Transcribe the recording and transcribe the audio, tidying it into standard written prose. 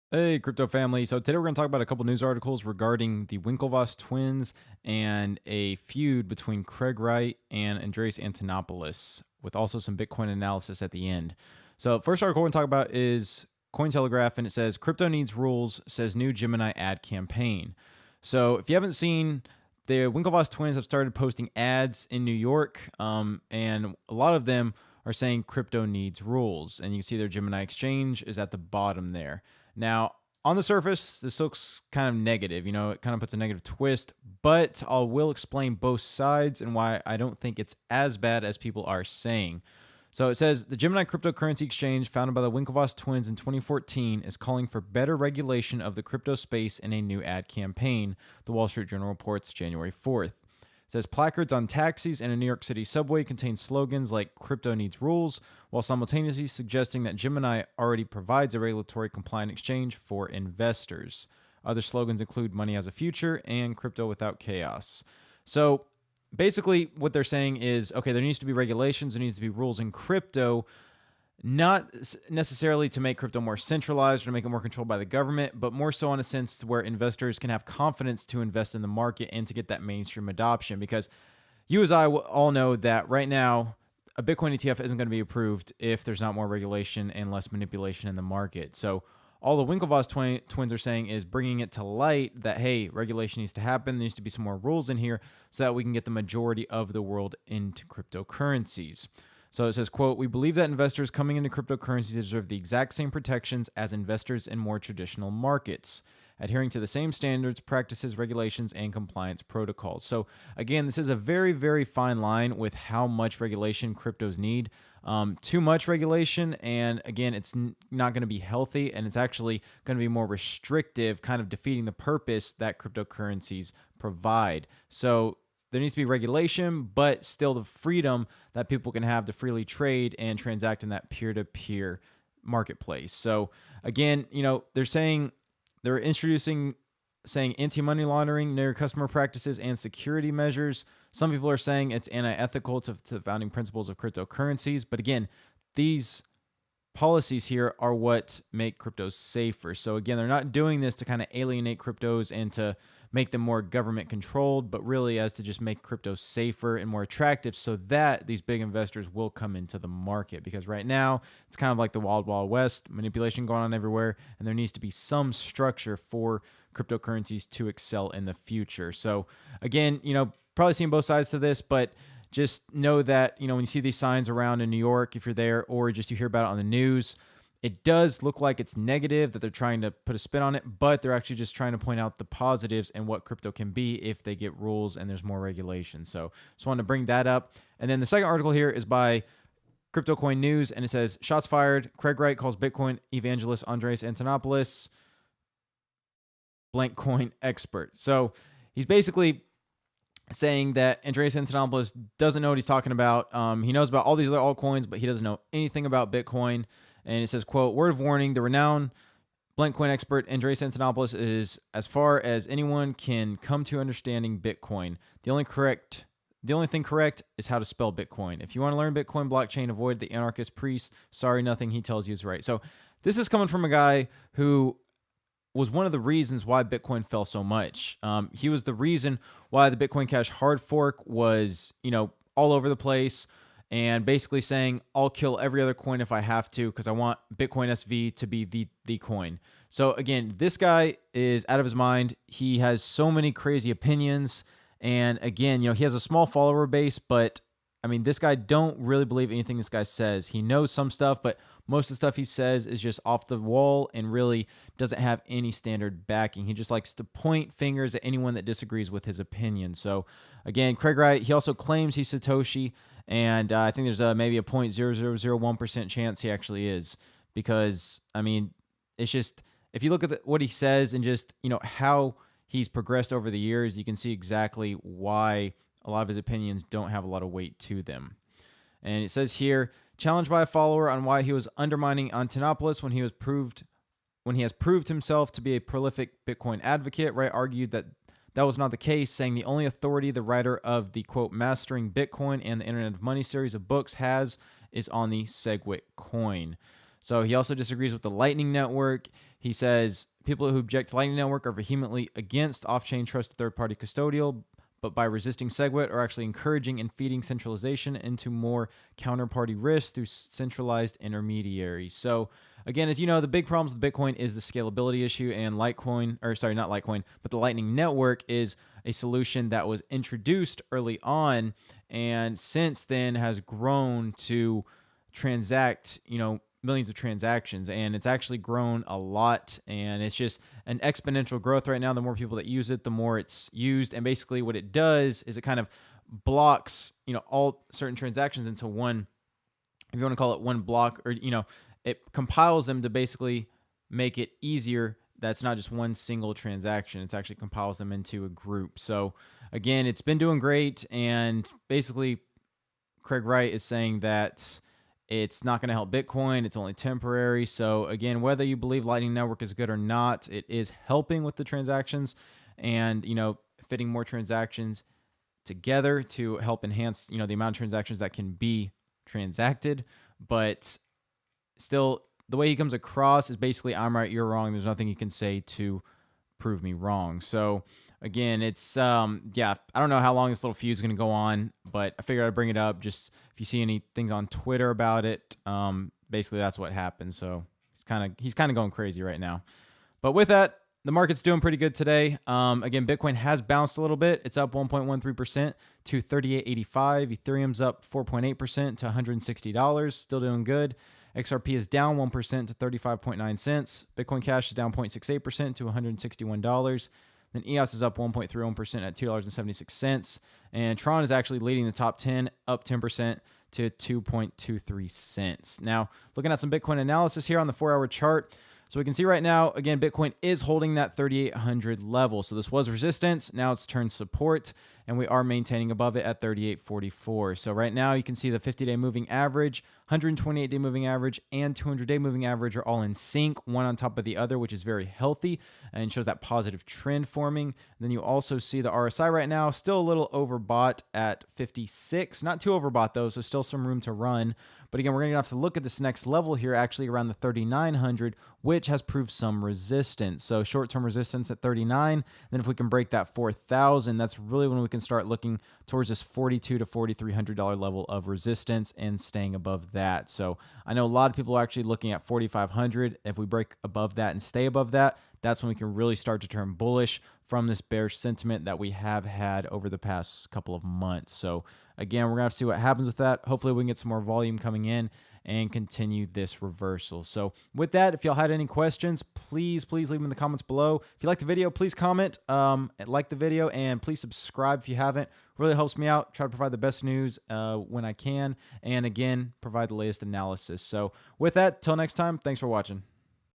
Hey, crypto family. So today we're going to talk about a couple news articles regarding the Winklevoss twins and a feud between Craig Wright and Andreas Antonopoulos, with also some Bitcoin analysis at the end. So first article we're going to talk about is Cointelegraph, and it says crypto needs rules, says new Gemini ad campaign. So if you haven't seen, the Winklevoss twins have started posting ads in New York, and a lot of them are saying crypto needs rules. And you can see their Gemini Exchange is at the bottom there. Now, on the surface, this looks kind of negative. It kind of puts a negative twist, but I will explain both sides and why I don't think it's as bad as people are saying. So it says the Gemini Cryptocurrency Exchange, founded by the Winklevoss twins in 2014, is calling for better regulation of the crypto space in a new ad campaign, the Wall Street Journal reports January 4th. It says placards on taxis and a New York City subway contain slogans like crypto needs rules, while simultaneously suggesting that Gemini already provides a regulatory compliant exchange for investors. Other slogans include money has a future and crypto without chaos. So basically what they're saying is, okay, there needs to be regulations, there needs to be rules in crypto, not necessarily to make crypto more centralized or to make it more controlled by the government, but more so in a sense where investors can have confidence to invest in the market and to get that mainstream adoption. Because you as I all know that right now, a Bitcoin ETF isn't going to be approved if there's not more regulation and less manipulation in the market. So all the Winklevoss twins are saying is bringing it to light that, hey, regulation needs to happen. There needs to be some more rules in here so that we can get the majority of the world into cryptocurrencies. So it says, quote, we believe that investors coming into cryptocurrencies deserve the exact same protections as investors in more traditional markets, adhering to the same standards, practices, regulations, and compliance protocols. So again, this is a very, very fine line with how much regulation cryptos need. Too much regulation, and again, it's not going to be healthy, and it's actually going to be more restrictive, kind of defeating the purpose that cryptocurrencies provide. So there needs to be regulation, but still the freedom that people can have to freely trade and transact in that peer-to-peer marketplace. So again, they're introducing saying anti-money laundering, know your customer practices, and security measures. Some people are saying it's anti-ethical to the founding principles of cryptocurrencies. But again, these policies here are what make cryptos safer. So again, they're not doing this to kind of alienate cryptos and to make them more government controlled, but really as to just make crypto safer and more attractive so that these big investors will come into the market. Because right now it's kind of like the wild, wild west, manipulation going on everywhere, and there needs to be some structure for cryptocurrencies to excel in the future. So again, probably seeing both sides to this, but just know that, when you see these signs around in New York, if you're there, or just you hear about it on the news, it does look like it's negative, that they're trying to put a spin on it, but they're actually just trying to point out the positives and what crypto can be if they get rules and there's more regulation. So just wanted to bring that up. And then the second article here is by Cryptonews, and it says, shots fired. Craig Wright calls Bitcoin evangelist Andreas Antonopoulos blank coin expert. So he's basically saying that Andreas Antonopoulos doesn't know what he's talking about. He knows about all these other altcoins, but he doesn't know anything about Bitcoin. And it says, quote, word of warning, the renowned blank coin expert Andreas Antonopoulos is as far as anyone can come to understanding Bitcoin. The only thing correct is how to spell Bitcoin. If you want to learn Bitcoin blockchain, avoid the anarchist priest. Sorry, nothing he tells you is right. So this is coming from a guy who was one of the reasons why Bitcoin fell so much. He was the reason why the Bitcoin Cash hard fork was, all over the place, and basically saying, I'll kill every other coin if I have to because I want Bitcoin SV to be the coin. So again, this guy is out of his mind. He has so many crazy opinions. And again, he has a small follower base, but I mean, this guy don't really believe anything this guy says. He knows some stuff, but most of the stuff he says is just off the wall and really doesn't have any standard backing. He just likes to point fingers at anyone that disagrees with his opinion. So again, Craig Wright, he also claims he's Satoshi, and I think there's maybe a 0.0001% chance he actually is, because I mean, it's just, if you look at what he says and just, how he's progressed over the years, you can see exactly why a lot of his opinions don't have a lot of weight to them. And it says here, challenged by a follower on why he was undermining Antonopoulos when he has proved himself to be a prolific Bitcoin advocate, Wright argued that was not the case, saying the only authority the writer of the, quote, Mastering Bitcoin and the Internet of Money series of books has is on the SegWit coin. So he also disagrees with the Lightning Network. He says people who object to Lightning Network are vehemently against off-chain trusted third-party custodial, but by resisting SegWit are actually encouraging and feeding centralization into more counterparty risk through centralized intermediaries. So again, as you know, the big problems with Bitcoin is the scalability issue, and Litecoin, or sorry, not Litecoin, but the Lightning Network is a solution that was introduced early on and since then has grown to transact, millions of transactions, and it's actually grown a lot, and it's just an exponential growth right now. The more people that use it, the more it's used, and basically what it does is it kind of blocks, all certain transactions into one, if you want to call it one block, or it compiles them to basically make it easier. That's not just one single transaction. It's actually compiles them into a group. So again, it's been doing great, and basically Craig Wright is saying that it's not going to help Bitcoin. It's only temporary. So again, whether you believe Lightning Network is good or not, it is helping with the transactions and, fitting more transactions together to help enhance, the amount of transactions that can be transacted. But still, the way he comes across is basically, I'm right, you're wrong. There's nothing you can say to prove me wrong. So again, it's, I don't know how long this little feud is going to go on, but I figured I'd bring it up. Just if you see any things on Twitter about it, basically that's what happened. So he's kind of going crazy right now. But with that, the market's doing pretty good today. Again, Bitcoin has bounced a little bit. It's up 1.13% to 38.85. Ethereum's up 4.8% to $160. Still doing good. XRP is down 1% to 35.9 cents. Bitcoin Cash is down 0.68% to $161. Then EOS is up 1.31% at $2.76. And Tron is actually leading the top 10, up 10% to 2.23 cents. Now, looking at some Bitcoin analysis here on the 4-hour chart. So we can see right now, again, Bitcoin is holding that 3,800 level. So this was resistance. Now it's turned support, and we are maintaining above it at 3,844. So right now you can see the 50-day moving average, 128-day moving average, and 200-day moving average are all in sync, one on top of the other, which is very healthy and shows that positive trend forming. And then you also see the RSI right now, still a little overbought at 56. Not too overbought though, so still some room to run. But again, we're going to have to look at this next level here, actually around the 3,900, which has proved some resistance. So short-term resistance at 39. Then if we can break that 4,000, that's really when we can start looking towards this $4,200 to $4,300 level of resistance and staying above that. So I know a lot of people are actually looking at 4,500. If we break above that and stay above that, that's when we can really start to turn bullish from this bearish sentiment that we have had over the past couple of months. So again, we're going to have to see what happens with that. Hopefully we can get some more volume coming in and continue this reversal. So with that, if y'all had any questions, please leave them in the comments below. If you like the video, please comment, like the video, and please subscribe if you haven't. Really helps me out. Try to provide the best news when I can, and again, provide the latest analysis. So with that, till next time, thanks for watching.